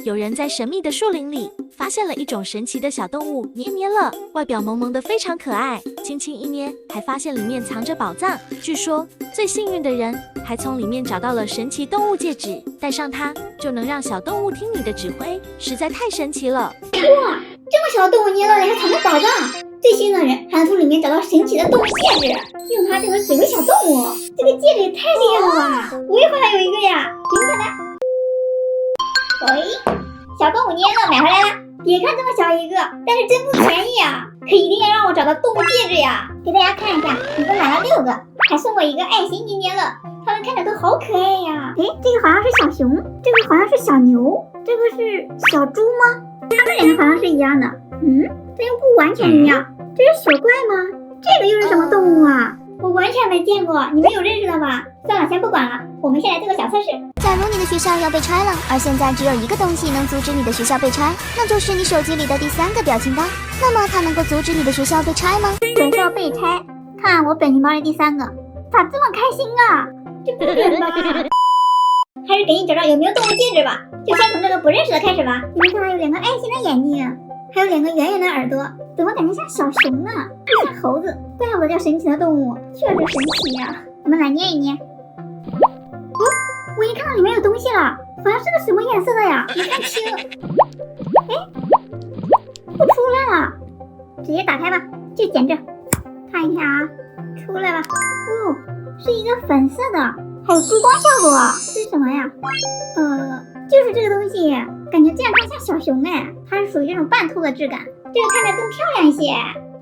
有人在神秘的树林里发现了一种神奇的小动物捏捏乐，外表萌萌的非常可爱，轻轻一捏还发现里面藏着宝藏。据说最幸运的人还从里面找到了神奇动物戒指，戴上它就能让小动物听你的指挥，实在太神奇了。哇，这么小的动物捏乐里还藏着宝藏，最幸运的人还能从里面找到神奇的动物戒指，用它就能指挥小动物。这个戒指也太厉害了吧！我也好像有一个呀，给你看看。喂，小动物捏乐买回来了。别看这么小一个，但是真不便宜啊！可一定要让我找到动物戒指呀！给大家看一下，一共买了6个，还送我一个爱心捏捏乐，它们看着都好可爱呀！哎，这个好像是小熊，这个好像是小牛，这个是小猪吗？它们两个好像是一样的，但又不完全一样。这是雪怪吗？这个又是什么动物啊？我完全没见过，你们有认识的吧？算了，先不管了，我们先来做个小测试。假如你的学校要被拆了，而现在只有一个东西能阻止你的学校被拆，那就是你手机里的第3个表情包。那么它能够阻止你的学校被拆吗？学校被拆，看我表情包里第3个，咋这么开心啊？这不准吧？还是给你找找有没有动物戒指吧，就先从这个不认识的开始吧。你们看，有2个爱心的眼睛，还有2个圆圆的耳朵，怎么感觉像小熊呢？又像猴子，怪不得叫神奇的动物，确实神奇呀！我们来捏一捏。我一看到里面有东西了，好像是个什么颜色的呀？没看清。哎，不出来了，直接打开吧，就捡着，看一下啊，出来吧。哦，是一个粉色的，还有珠光效果，这是什么呀？就是这个东西，感觉这样看像小熊哎，它是属于这种半透的质感，这个看着更漂亮一些。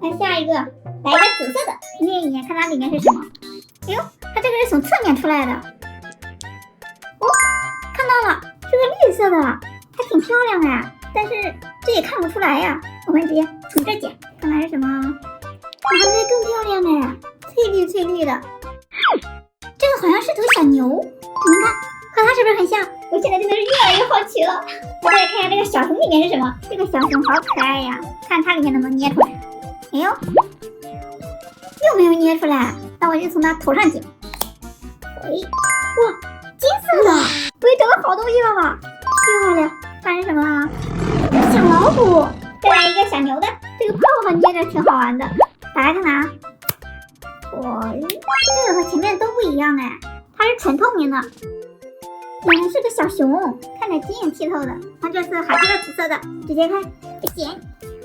来下一个，来一个紫色的，捏一捏，看它里面是什么。哎呦，它这个是从侧面出来的。哦，看到了，是个绿色的，还挺漂亮哎，但是这也看不出来呀。我们直接从这捡，看看是什么。哇，这个更漂亮哎，翠绿翠绿的。这个好像是头小牛，你们看，和它是不是很像？我现在真的是越来越好奇了。我再来看一下这个小熊里面是什么。这个小熊好可爱呀，看它里面能不能捏出来。哎呦，又没有捏出来，那我就从它头上捡。哎，哇，金色的，我也找到好东西了吧？漂亮，看是什么啊？小老虎。再来一个小牛的，这个泡泡捏着挺好玩的。打开看看啊。这个和前面都不一样哎，它是纯透明的。原来是个小熊，看着晶莹剔透的。它这次还是个紫色的，直接看，捡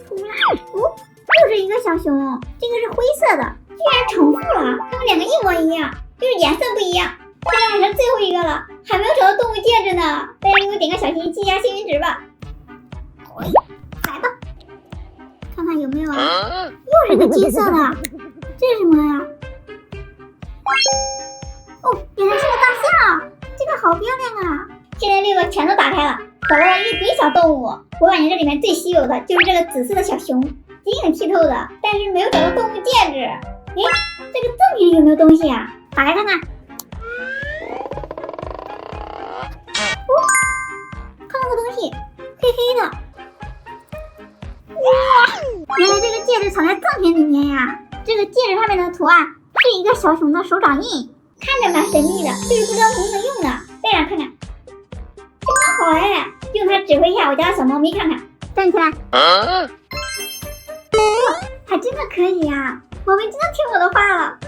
出来。哦，又是一个小熊，这个是灰色的，居然重复了，它们2个一模一样，就是颜色不一样。现在还剩最后一个了，还没有找到动物戒指呢。大家给我点个小心记一下幸运值吧。来吧，看看有没有啊？又是个金色的，这是什么呀？哦，原来是个大象，这个好漂亮啊！现在6个全都打开了，找到了一堆小动物。我感觉这里面最稀有的就是这个紫色的小熊，晶莹剔透的，但是没有找到动物戒指。诶，这个赠品里有没有东西啊？打开看看。哦，看到个东西，黑黑的。哇，原来这个戒指藏在赠品里面呀！这个戒指上面的图案是一个小熊的手掌印，看着蛮神秘的，就是不知道能不能用呢。戴上看看，真好哎！用它指挥一下我家的小猫咪看看，站起来。哇，还真的可以呀！猫咪真的听我的话了。